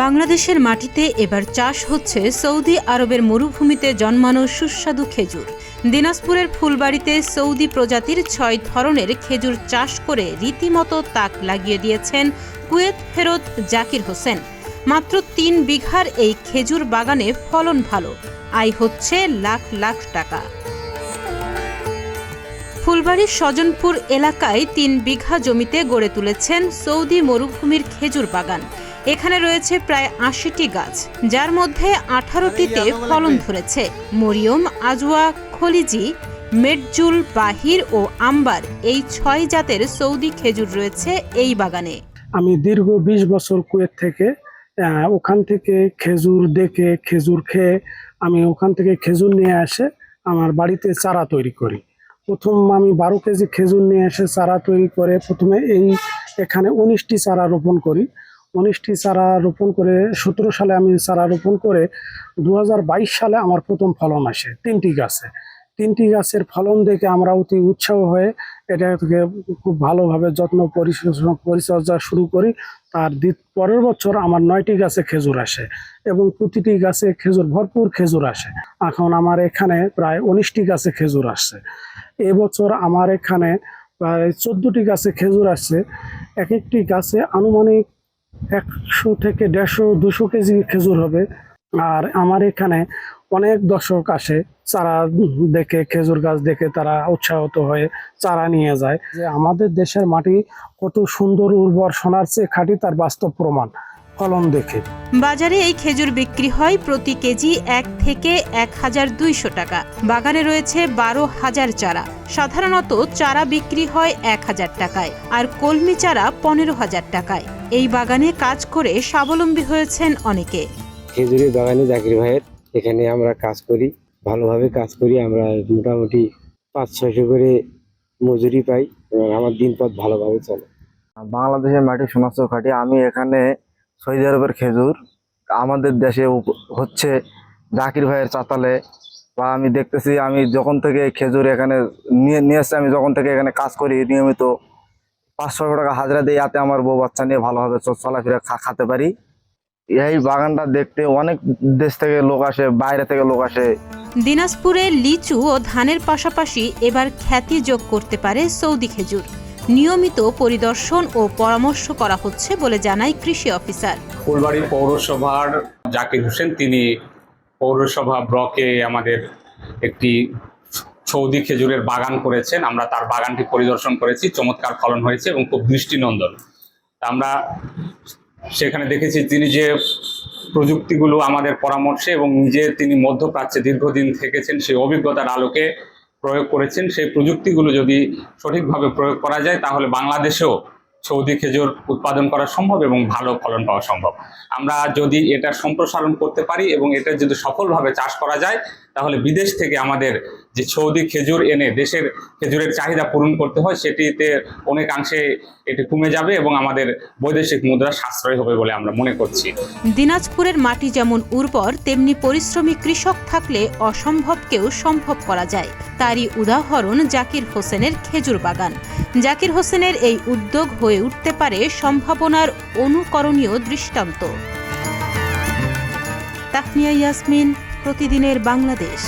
বাংলাদেশের মাটিতে এবার চাষ হচ্ছে সৌদি আরবের মরুভূমিতে জন্মানো সুস্বাদু খেজুর। দিনাজপুরের ফুলবাড়িতে সৌদি প্রজাতির ৬ ধরনের খেজুর চাষ করে রীতিমতো তাক লাগিয়ে দিয়েছেন কুয়েত ফেরত জাকির হোসেন। মাত্র ৩ বিঘার এই খেজুর বাগানে ফলন ভালো, আয় হচ্ছে লাখ লাখ টাকা। ফুলবাড়ির সজনপুর এলাকায় ৩ বিঘা জমিতে গড়ে তুলেছেন সৌদি মরুভূমির খেজুর বাগান। এখানে রয়েছে প্রায় ৮০টি গাছ, যার মধ্যে ১৮টিতে ফলন ধরেছে। মরিয়ম, আজওয়া, খলিজি, মেটজুল, বাহির ও আম্বার এই ৬ জাতের সৌদি খেজুর রয়েছে এই বাগানে। আমি দীর্ঘ ২০ বছর কুয়েত থেকে ওখান থেকে খেজুর দেখে খেজুর খেয়ে আমি ওখান থেকে খেজুর নিয়ে এসে আমার বাড়িতে চারা তৈরি করি। প্রথম আমি ১২ কেজি খেজুর নিয়ে এসে চারা তৈরি করে প্রথমে এখানে ১৯টি চারা রোপণ করি। ১৯টি চারা রোপণ করে ১৭ সালে আমি চারা রোপণ করে ২০২২ সালে আমার প্রথম ফলন আসে ৩টি গাছে। ৩টি গাছের ফলন দেখে আমরা অতি উৎসাহ হয়ে এটাকে খুব ভালোভাবে যত্ন পরিচর্যা শুরু করি। তার পরের বছর আমার ৯টি গাছে খেজুর আসে এবং প্রতিটি গাছে খেজুর ভরপুর খেজুর আসে। এখন আমার এখানে প্রায় ১৯টি গাছে খেজুর আসছে। এবছর আমার এখানে প্রায় ১৪টি গাছে খেজুর আসছে। এক একটি গাছে আনুমানিক ১০০ থেকে ১৫০-২০০ কেজি খেজুর হবে। আর আমার এখানে অনেক দর্শক আসে চারা দেখে, খেজুর গাছ দেখে তারা উৎসাহিত হয়ে চারা নিয়ে যায়। যে আমাদের দেশের মাটি কত সুন্দর উর্বর, সোনার চেয়ে খাঁটি, তার বাস্তব প্রমাণ ফলন দেখে। বাজারে এই খেজুর বিক্রি হয় প্রতি কেজি ১ থেকে ১,২০০ টাকা। বাগানে রয়েছে ১২,০০০ চারা। সাধারণত চারা বিক্রি হয় ১,০০০ টাকায়, আর কলমি চারা ১৫,০০০ টাকায়। এই বাগানে কাজ করে স্বাবলম্বী হয়েছেন অনেকে। খেজুরের বাগানে জাকির ভাইয়ের এখানে আমরা কাজ করি, ভালোভাবে কাজ করি। আমরা মোটামুটি ৫০০-৬০০ করে মজুরি পাই এবং আমার দিনপথ ভালোভাবে চলে। বাংলাদেশের মাটি সোনার চেয়ে খাঁটি। আমি এখানে সৌদি আরবের খেজুর আমাদের দেশে হচ্ছে জাকির ভাইয়ের চাতালে, বা আমি দেখতেছি আমি যখন থেকে খেজুর এখানে নিয়ে এসছি, আমি যখন থেকে এখানে কাজ করি নিয়মিত ৫০০ টাকা হাজিরা দিয়ে, যাতে আমার বউ বাচ্চা নিয়ে ভালোভাবে চলাফেরা খেতে পারি। এই বাগানটা দেখতে অনেক দেশ থেকে লোক আসে, বাইরে থেকে লোক আসে। দিনাজপুরে লিচু ও ধানের পাশাপাশি এবার খ্যাতি যোগ করতে পারে সৌদি খেজুর। নিয়মিত পরিদর্শন ও পরামর্শ করা হচ্ছে বলে জানায় কৃষি অফিসার। ফুলবাড়ি পৌরসভার জাকির হোসেন, তিনি পৌরসভা ব্লকে আমাদের একটি সৌদি খেজুরের বাগান করেছেন। আমরা তার বাগানটি পরিদর্শন করেছি, চমৎকার ফলন হয়েছে এবং খুব দৃষ্টিনন্দন। আমরা সেখানে দেখেছি তিনি যে প্রযুক্তিগুলো আমাদের পরামর্শে এবং নিজে তিনি মধ্যপ্রাচ্যে দীর্ঘদিন থেকেছেন, সেই অভিজ্ঞতার আলোকে প্রয়োগ করেছেন। সেই প্রযুক্তিগুলো যদি সঠিকভাবে প্রয়োগ করা যায় তাহলে বাংলাদেশেও সৌদি খেজুর উৎপাদন করা সম্ভব এবং ভালো ফলন পাওয়া সম্ভব। আমরা যদি এটা সম্প্রসারণ করতে পারি এবং এটা যদি সফলভাবে চাষ করা যায় তাহলে বিদেশ থেকে আমাদের যে সৌদি খেজুর এনে দেশের খেজুরের চাহিদা পূরণ করতে হয় সেটিতে অনেকাংশে এটি কমে যাবে এবং আমাদের বৈদেশিক মুদ্রা সাশ্রয় হবে বলে আমরা মনে করছি। দিনাজপুরের মাটি যেমন উর্বর, তেমনি পরিশ্রমী কৃষক থাকলে অসম্ভবকেও সম্ভব করা যায়। তারই উদাহরণ জাকির হোসেনের খেজুর বাগান। জাকির হোসেনের এই উদ্যোগ হয়ে উঠতে পারে সম্ভাবনার অনুকরণীয় দৃষ্টান্ত। তাহমিয়া ইয়াসমিন, প্রতিদিনের বাংলাদেশ।